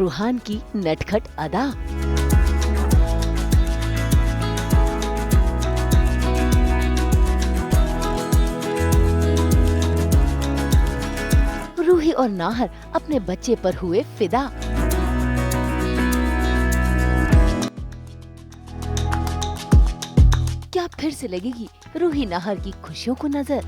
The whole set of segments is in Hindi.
रूहान की नटखट अदा। रूही और नाहर अपने बच्चे पर हुए फिदा। क्या फिर से लगेगी रूही नाहर की खुशियों को नजर?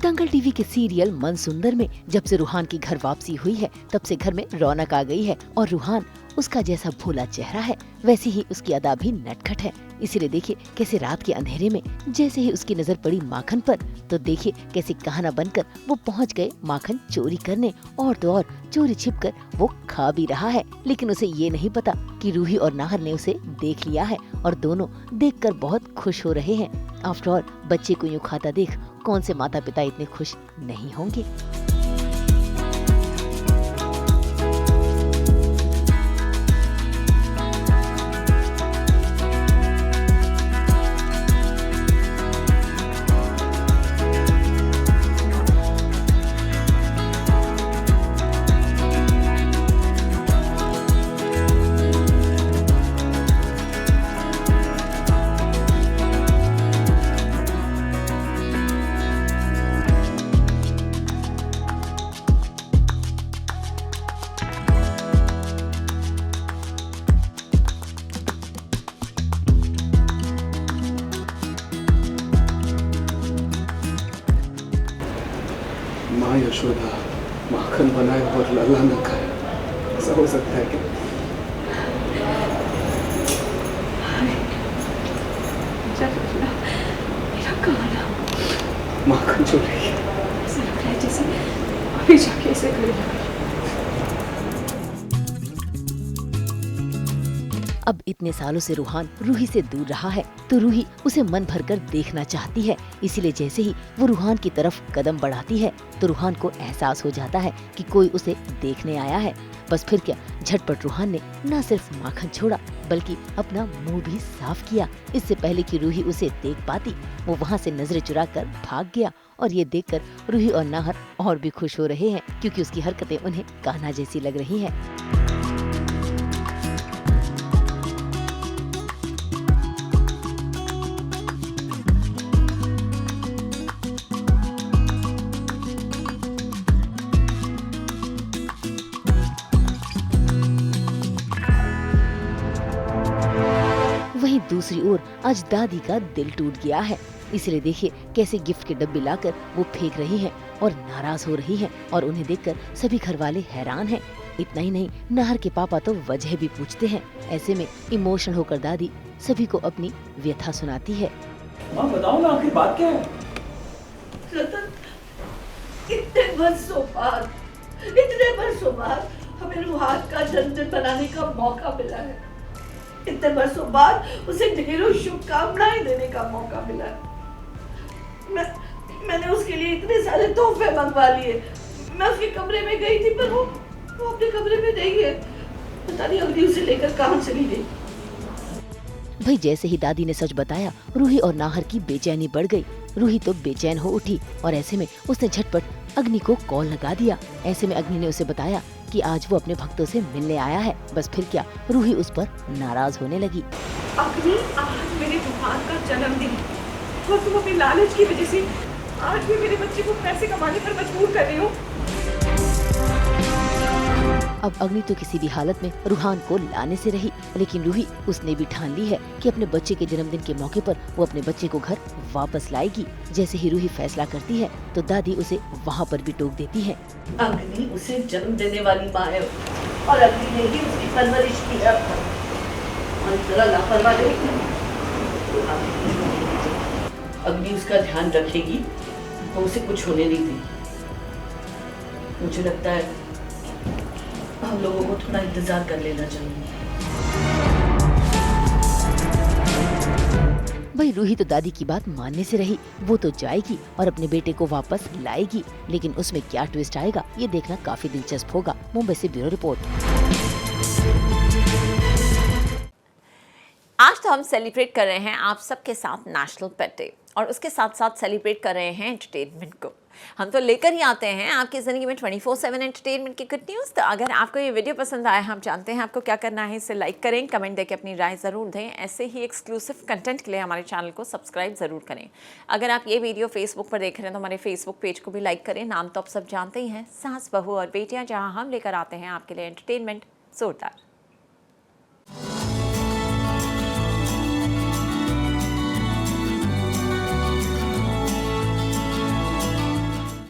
दंगल टीवी के सीरियल मन सुंदर में जब से रूहान की घर वापसी हुई है, तब से घर में रौनक आ गई है और रूहान उसका जैसा भोला चेहरा है, वैसी ही उसकी अदा भी नटखट है। इसीलिए देखिए कैसे रात के अंधेरे में जैसे ही उसकी नजर पड़ी माखन पर, तो देखिए कैसे कहाना बनकर वो पहुंच गए माखन चोरी करने, और तो और चोरी छिपकर वो खा भी रहा है। लेकिन उसे ये नहीं पता कि रूही और नाहर ने उसे देख लिया है और दोनों देखकर बहुत खुश हो रहे हैं। आफ्टर ऑल बच्चे को यूँ खाता देख कौन से माता पिता इतने खुश नहीं होंगे। माँ यशोदा माखन बनाए और लल्ला न खाए, ऐसा हो सकता है क्या? मेरा काला माखन चुर रही है। ऐसा लग रहा है जैसे अभी जाके इसे करेगा। अब इतने सालों से रूहान रूही से दूर रहा है, तो रूही उसे मन भरकर देखना चाहती है। इसीलिए जैसे ही वो रूहान की तरफ कदम बढ़ाती है, तो रूहान को एहसास हो जाता है कि कोई उसे देखने आया है। बस फिर क्या, झटपट रूहान ने न सिर्फ माखन छोड़ा बल्कि अपना मुंह भी साफ किया। इससे पहले कि रूही उसे देख पाती, वो वहाँ से नजरें चुरा कर भाग गया। और ये देखकर रूही और नाहर और भी खुश हो रहे हैं, क्योंकि उसकी हरकतें उन्हें कान्हा जैसी लग रही हैं। वहीं दूसरी ओर आज दादी का दिल टूट गया है। इसलिए देखिए कैसे गिफ्ट के डब्बे लाकर वो फेंक रही हैं और नाराज हो रही हैं, और उन्हें देखकर सभी घर वाले हैरान हैं। इतना ही नहीं, नाहर के पापा तो वजह भी पूछते हैं। ऐसे में इमोशनल होकर दादी सभी को अपनी व्यथा सुनाती है। माँ बताओ ना, आखिर बात क्या है? रतन, इतने बरसों बाद हमें रूहान का जन्मदिन बनाने का मौका मिला है। इतने बरसों बाद उसे ढेरों शुभकामनाएं देने का मौका मिला है। मैंने उसके लिए इतने सारे तोहफे मंगवा लिए। मैं उसके कमरे में गई थी, पर वो अपने कमरे में नहीं है। पता नहीं अगली उसे लेकर कहाँ चली गई। भाई जैसे ही दादी ने सच बताया, रूही और नाहर की बेचैनी बढ़ गई। रूही तो बेचैन हो उठी और ऐसे में उसने झटपट अग्नि को कॉल लगा दिया। ऐसे में अग्नि ने उसे बताया कि आज वो अपने भक्तों से मिलने आया है। बस फिर क्या, रूही उस पर नाराज होने लगी। अग्नि, आज मेरे रूहान का जन्मदिन है और तुम अपनी लालच की वजह से आज भी मेरे बच्चे को पैसे कमाने पर मजबूर कर रहे हो। अब अग्नि तो किसी भी हालत में रूहान को लाने से रही, लेकिन रूही उसने भी ठान ली है कि अपने बच्चे के जन्मदिन के मौके पर वो अपने बच्चे को घर वापस लाएगी। जैसे ही रूही फैसला करती है, तो दादी उसे वहाँ पर भी टोक देती है। अग्नि उसे जन्म देने वाली माँ है और अग्नि ने ही उसकी परवरिश की है। और जरा लापरवाह अग्नि उसका ध्यान रखेगी तो उसे कुछ होने नहीं देगी। मुझे लगता है हम लोगों को थोड़ा इंतजार कर लेना चाहिए। भाई रूही तो दादी की बात मानने से रही। वो तो जाएगी और अपने बेटे को वापस लाएगी, लेकिन उसमें क्या ट्विस्ट आएगा ये देखना काफी दिलचस्प होगा। मुंबई से ब्यूरो रिपोर्ट। आज तो हम सेलिब्रेट कर रहे हैं आप सबके साथ नेशनल पेट डे, और उसके साथ साथ सेलिब्रेट कर रहे हैं एंटरटेनमेंट को। हम तो लेकर ही आते हैं आपकी ज़िंदगी में 24/7 एंटरटेनमेंट की गुड न्यूज़। तो अगर आपको ये वीडियो पसंद आया, हम जानते हैं आपको क्या करना है, इसे लाइक करें, कमेंट देके अपनी राय ज़रूर दें। ऐसे ही एक्सक्लूसिव कंटेंट के लिए हमारे चैनल को सब्सक्राइब ज़रूर करें। अगर आप ये वीडियो फेसबुक पर देख रहे हैं तो हमारे फेसबुक पेज को भी लाइक करें। नाम तो आप सब जानते ही हैं, सास बहू और बेटियाँ, जहाँ हम लेकर आते हैं आपके लिए एंटरटेनमेंट जोरदार।